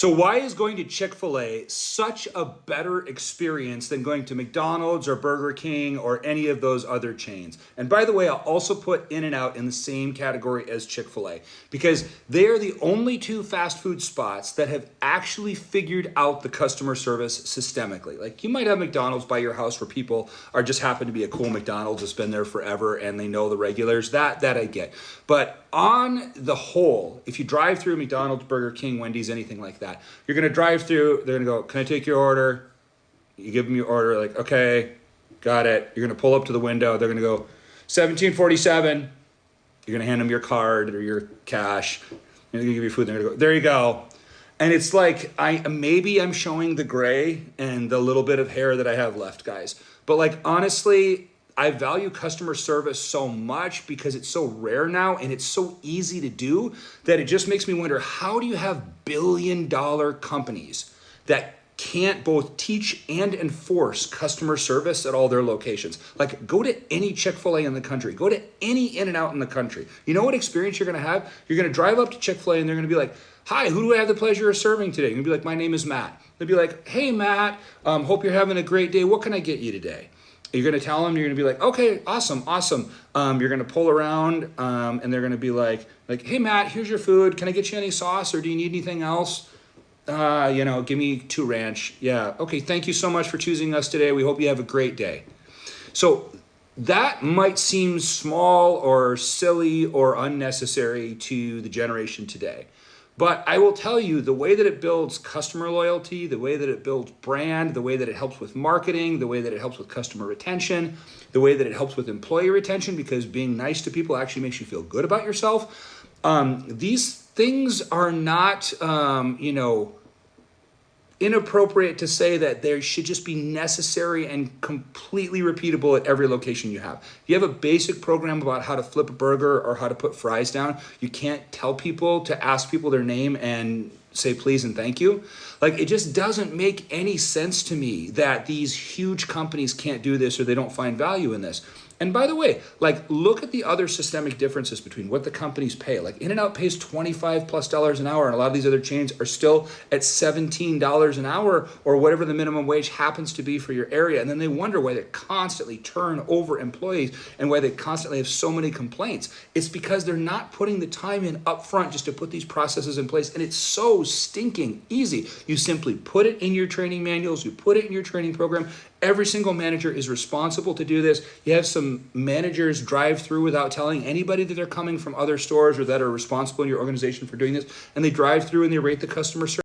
So why is going to Chic Fil A such a better experience than going to McDonald's or Burger King or any of those other chains? And by the way, I'll also put In-N-Out in the same category as Chic Fil A because they are the only two fast food spots that have actually figured out the customer service systemically. Like you might have McDonald's by your house where people are just happen to be a cool McDonald's that's been there forever and they know the regulars. That I get. But on the whole, if you drive through McDonald's, Burger King, Wendy's, anything like that, you're going to drive through, they're going to go, can I take your order? You give them your order, like, okay, got it. You're going to pull up to the window. They're going to go, 1747. You're going to hand them your card or your cash. And they're going to give you food. They're going to go, there you go. And it's like, maybe I'm showing the gray and the little bit of hair that I have left, guys. But like, honestly, I value customer service so much because it's so rare now and it's so easy to do that it just makes me wonder, how do you have billion-dollar companies that can't both teach and enforce customer service at all their locations? Like, go to any Chic Fil A in the country, go to any In-N-Out in the country. You know what experience you're gonna have? You're gonna drive up to Chic Fil A and they're gonna be like, hi, who do I have the pleasure of serving today? You're gonna be like, my name is Matt. They'll be like, hey Matt, hope you're having a great day. What can I get you today? You're going to tell them, you're going to be like, okay, awesome. You're going to pull around and they're going to be like, hey, Matt, here's your food. Can I get you any sauce or do you need anything else? Give me 2 ranch. Yeah. Okay. Thank you so much for choosing us today. We hope you have a great day. So that might seem small or silly or unnecessary to the generation today. But I will tell you, the way that it builds customer loyalty, the way that it builds brand, the way that it helps with marketing, the way that it helps with customer retention, the way that it helps with employee retention, because being nice to people actually makes you feel good about yourself. These things are not, inappropriate to say that they should just be necessary and completely repeatable at every location you have. If you have a basic program about how to flip a burger or how to put fries down, you can't tell people to ask people their name and say please and thank you. Like, it just doesn't make any sense to me that these huge companies can't do this or they don't find value in this. And by the way, like, look at the other systemic differences between what the companies pay. Like, In-N-Out pays $25+ an hour, and a lot of these other chains are still at $17 an hour or whatever the minimum wage happens to be for your area. And then they wonder why they constantly turn over employees and why they constantly have so many complaints. It's because they're not putting the time in up front just to put these processes in place. And it's so stinking easy. You simply put it in your training manuals, you put it in your training program. Every single manager is responsible to do this. You have some managers drive through without telling anybody that they're coming from other stores or that are responsible in your organization for doing this. And they drive through and they rate the customer service.